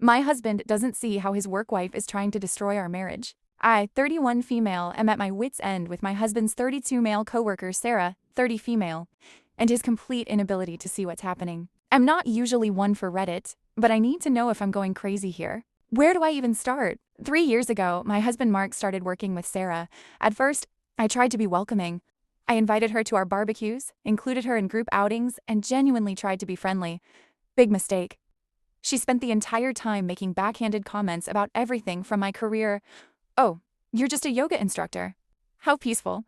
My husband doesn't see how his work wife is trying to destroy our marriage. I, 31 female, am at my wit's end with my husband's 32 male coworker Sarah, 30 female, and his complete inability to see what's happening. I'm not usually one for Reddit, but I need to know if I'm going crazy here. Where do I even start? 3 years ago, my husband Mark started working with Sarah. At first, I tried to be welcoming. I invited her to our barbecues, included her in group outings, and genuinely tried to be friendly. Big mistake. She spent the entire time making backhanded comments about everything from my career. Oh, you're just a yoga instructor. How peaceful.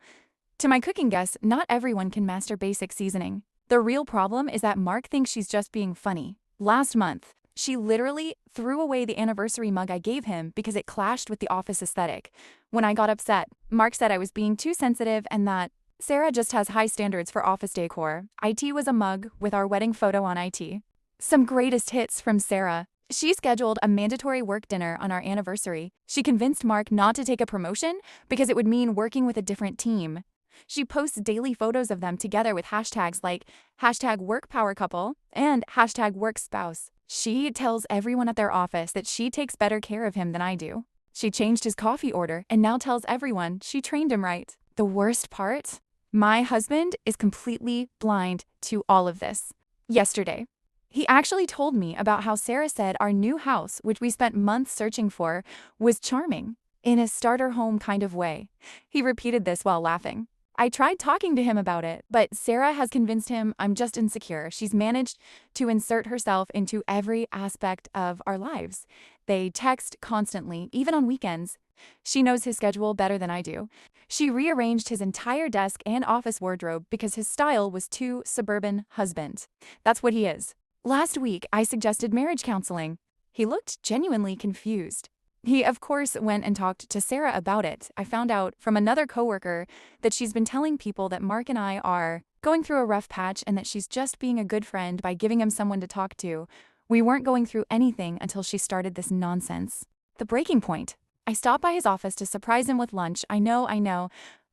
To my cooking guests, not everyone can master basic seasoning. The real problem is that Mark thinks she's just being funny. Last month, she literally threw away the anniversary mug I gave him because it clashed with the office aesthetic. When I got upset, Mark said I was being too sensitive and that Sarah just has high standards for office decor. IT was a mug with our wedding photo on IT. Some greatest hits from Sarah. She scheduled a mandatory work dinner on our anniversary. She convinced Mark not to take a promotion because it would mean working with a different team. She posts daily photos of them together with hashtags like #WorkPowerCouple and #WorkSpouse. She tells everyone at their office that she takes better care of him than I do. She changed his coffee order and now tells everyone she trained him right. The worst part? My husband is completely blind to all of this. Yesterday, he actually told me about how Sarah said our new house, which we spent months searching for, was charming, in a starter home kind of way. He repeated this while laughing. I tried talking to him about it, but Sarah has convinced him I'm just insecure. She's managed to insert herself into every aspect of our lives. They text constantly, even on weekends. She knows his schedule better than I do. She rearranged his entire desk and office wardrobe because his style was too suburban husband. That's what he is. Last week, I suggested marriage counseling. He looked genuinely confused. He, of course, went and talked to Sarah about it. I found out from another coworker that she's been telling people that Mark and I are going through a rough patch and that she's just being a good friend by giving him someone to talk to. We weren't going through anything until she started this nonsense. The breaking point. I stopped by his office to surprise him with lunch. I know,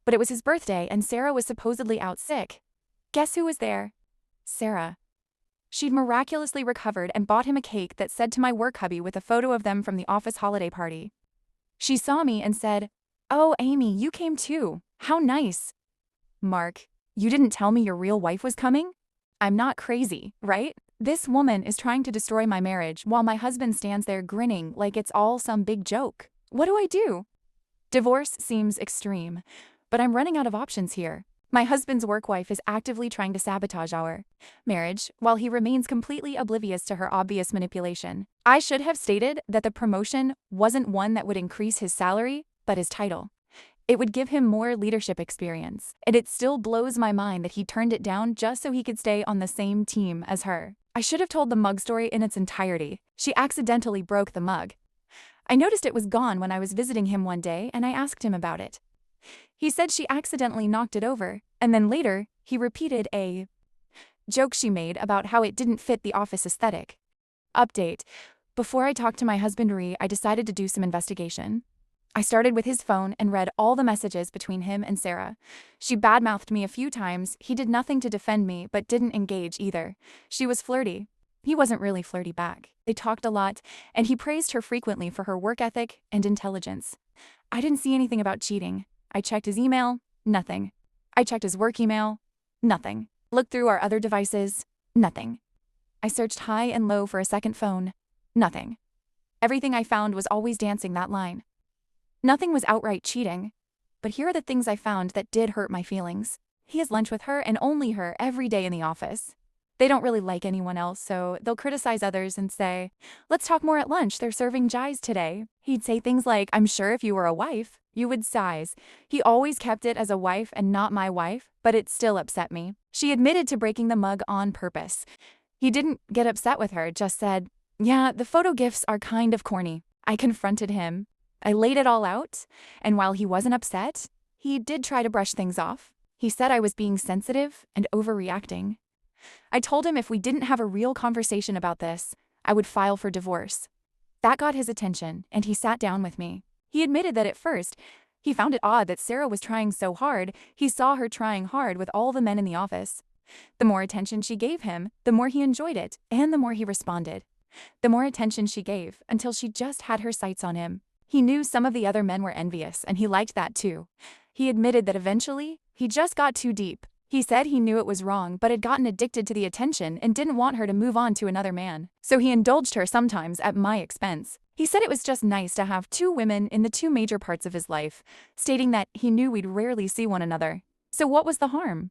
but it was his birthday and Sarah was supposedly out sick. Guess who was there? Sarah. She'd miraculously recovered and bought him a cake that said to my work hubby with a photo of them from the office holiday party. She saw me and said, "Oh, Amy, you came too. How nice." Mark, you didn't tell me your real wife was coming? I'm not crazy, right? This woman is trying to destroy my marriage while my husband stands there grinning like it's all some big joke. What do I do? Divorce seems extreme, but I'm running out of options here. My husband's work wife is actively trying to sabotage our marriage while he remains completely oblivious to her obvious manipulation. I should have stated that the promotion wasn't one that would increase his salary, but his title. It would give him more leadership experience, and it still blows my mind that he turned it down just so he could stay on the same team as her. I should have told the mug story in its entirety. She accidentally broke the mug. I noticed it was gone when I was visiting him one day, and I asked him about it. He said she accidentally knocked it over, and then later, he repeated a joke she made about how it didn't fit the office aesthetic. Update. Before I talked to my husband Ree, I decided to do some investigation. I started with his phone and read all the messages between him and Sarah. She badmouthed me a few times. He did nothing to defend me, but didn't engage either. She was flirty. He wasn't really flirty back. They talked a lot, and he praised her frequently for her work ethic and intelligence. I didn't see anything about cheating. I checked his email, nothing. I checked his work email, nothing. Looked through our other devices, nothing. I searched high and low for a second phone, nothing. Everything I found was always dancing that line. Nothing was outright cheating, but here are the things I found that did hurt my feelings. He has lunch with her and only her every day in the office. They don't really like anyone else, so they'll criticize others and say, "Let's talk more at lunch, they're serving jies today." He'd say things like, "I'm sure if you were a wife, you would sighs." He always kept it as a wife and not my wife, but it still upset me. She admitted to breaking the mug on purpose. He didn't get upset with her, just said, "Yeah, the photo gifs are kind of corny." I confronted him. I laid it all out, and while he wasn't upset, he did try to brush things off. He said I was being sensitive and overreacting. I told him if we didn't have a real conversation about this, I would file for divorce. That got his attention, and he sat down with me. He admitted that at first, he found it odd that Sarah was trying so hard. He saw her trying hard with all the men in the office. The more attention she gave him, the more he enjoyed it, and the more he responded. the more attention she gave, until she just had her sights on him. He knew some of the other men were envious, and he liked that too. He admitted that eventually, he just got too deep. He said he knew it was wrong but had gotten addicted to the attention and didn't want her to move on to another man. So he indulged her sometimes at my expense. He said it was just nice to have two women in the two major parts of his life, stating that he knew we'd rarely see one another. So what was the harm?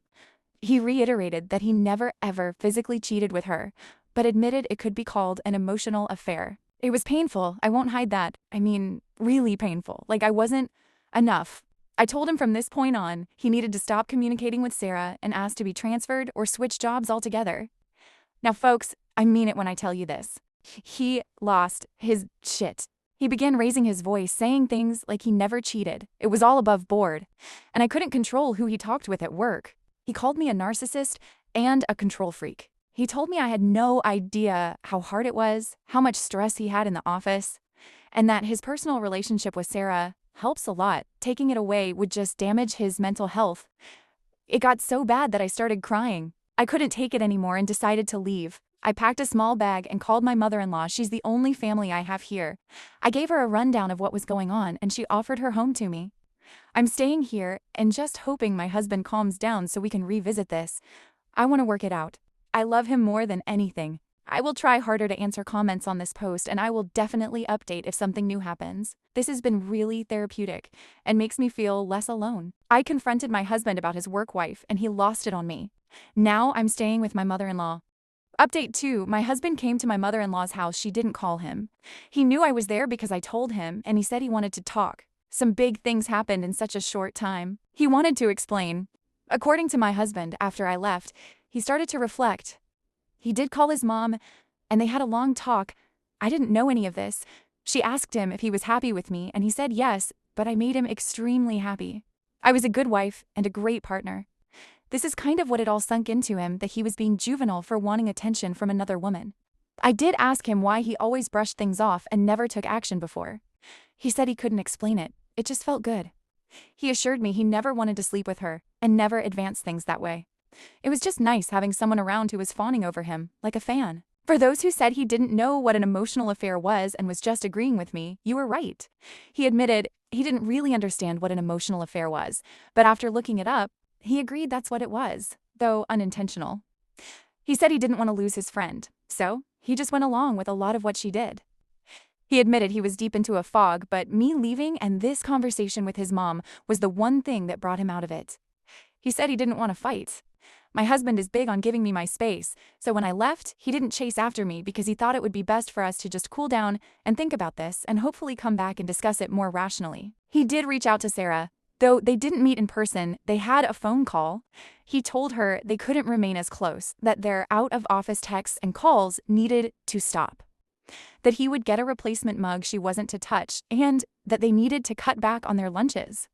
He reiterated that he never ever physically cheated with her, but admitted it could be called an emotional affair. It was painful, I won't hide that. I mean, really painful. Like I wasn't enough. I told him from this point on, he needed to stop communicating with Sarah and ask to be transferred or switch jobs altogether. Now folks, I mean it when I tell you this. He lost his shit. He began raising his voice, saying things like he never cheated. It was all above board. And I couldn't control who he talked with at work. He called me a narcissist and a control freak. He told me I had no idea how hard it was, how much stress he had in the office, and that his personal relationship with Sarah helps a lot. Taking it away would just damage his mental health. It got so bad that I started crying. I couldn't take it anymore and decided to leave. I packed a small bag and called my mother-in-law. She's the only family I have here. I gave her a rundown of what was going on and she offered her home to me. I'm staying here and just hoping my husband calms down so we can revisit this. I want to work it out. I love him more than anything. I will try harder to answer comments on this post and I will definitely update if something new happens. This has been really therapeutic and makes me feel less alone. I confronted my husband about his work wife and he lost it on me. Now I'm staying with my mother-in-law. Update 2. My husband came to my mother-in-law's house. She didn't call him. He knew I was there because I told him and he said he wanted to talk. Some big things happened in such a short time. He wanted to explain. According to my husband, after I left, he started to reflect. He did call his mom, and they had a long talk. I didn't know any of this. She asked him if he was happy with me, and he said yes, but I made him extremely happy. I was a good wife and a great partner. This is kind of what it all sunk into him, that he was being juvenile for wanting attention from another woman. I did ask him why he always brushed things off and never took action before. He said he couldn't explain it. It just felt good. He assured me he never wanted to sleep with her and never advance things that way. It was just nice having someone around who was fawning over him, like a fan. For those who said he didn't know what an emotional affair was and was just agreeing with me, you were right. He admitted he didn't really understand what an emotional affair was, but after looking it up, he agreed that's what it was, though unintentional. He said he didn't want to lose his friend, so he just went along with a lot of what she did. He admitted he was deep into a fog, but me leaving and this conversation with his mom was the one thing that brought him out of it. He said he didn't want to fight. My husband is big on giving me my space, so when I left, he didn't chase after me because he thought it would be best for us to just cool down and think about this and hopefully come back and discuss it more rationally. He did reach out to Sarah. Though they didn't meet in person, they had a phone call. He told her they couldn't remain as close, that their out-of-office texts and calls needed to stop, that he would get a replacement mug she wasn't to touch, and that they needed to cut back on their lunches.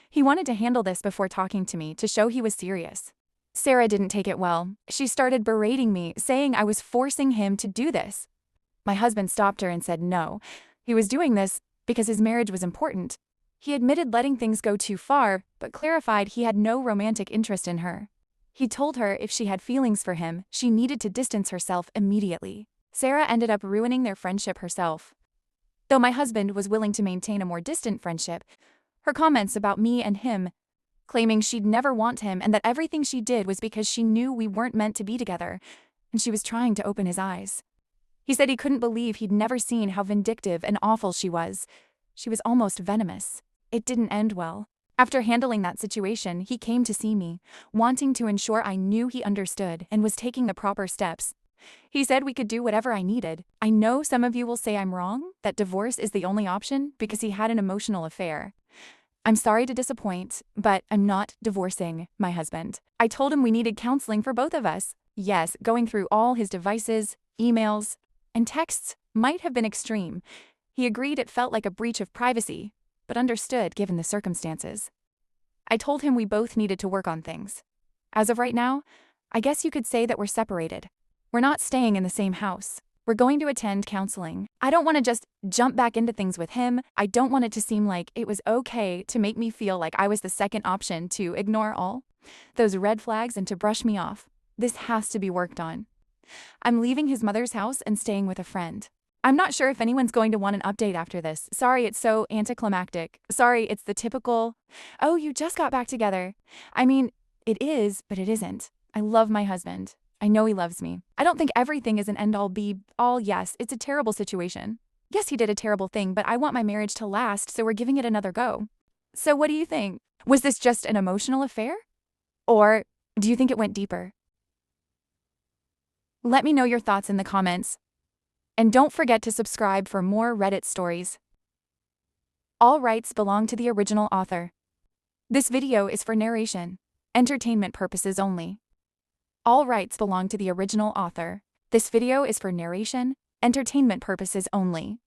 He wanted to handle this before talking to me to show he was serious. Sarah didn't take it well. She started berating me, saying I was forcing him to do this. My husband stopped her and said no. He was doing this because his marriage was important. He admitted letting things go too far, but clarified he had no romantic interest in her. He told her if she had feelings for him, she needed to distance herself immediately. Sarah ended up ruining their friendship herself. Though my husband was willing to maintain a more distant friendship, her comments about me and him, claiming she'd never want him and that everything she did was because she knew we weren't meant to be together, and she was trying to open his eyes. He said he couldn't believe he'd never seen how vindictive and awful she was. She was almost venomous. It didn't end well. After handling that situation, he came to see me, wanting to ensure I knew he understood and was taking the proper steps. He said we could do whatever I needed. I know some of you will say I'm wrong, that divorce is the only option because he had an emotional affair. I'm sorry to disappoint, but I'm not divorcing my husband. I told him we needed counseling for both of us. Yes, going through all his devices, emails, and texts might have been extreme. He agreed it felt like a breach of privacy, but understood given the circumstances. I told him we both needed to work on things. As of right now, I guess you could say that we're separated. We're not staying in the same house. We're going to attend counseling. I don't want to just jump back into things with him. I don't want it to seem like it was okay to make me feel like I was the second option, to ignore all those red flags and to brush me off. This has to be worked on. I'm leaving his mother's house and staying with a friend. I'm not sure if anyone's going to want an update after this. Sorry, it's so anticlimactic. Sorry, it's the typical, oh, you just got back together. I mean, it is, but it isn't. I love my husband. I know he loves me. I don't think everything is an end-all be-all. Yes, it's a terrible situation. Yes, he did a terrible thing, but I want my marriage to last, so we're giving it another go. So what do you think? Was this just an emotional affair? Or do you think it went deeper? Let me know your thoughts in the comments. And don't forget to subscribe for more Reddit stories. All rights belong to the original author. This video is for narration, entertainment purposes only. All rights belong to the original author. This video is for narration, entertainment purposes only.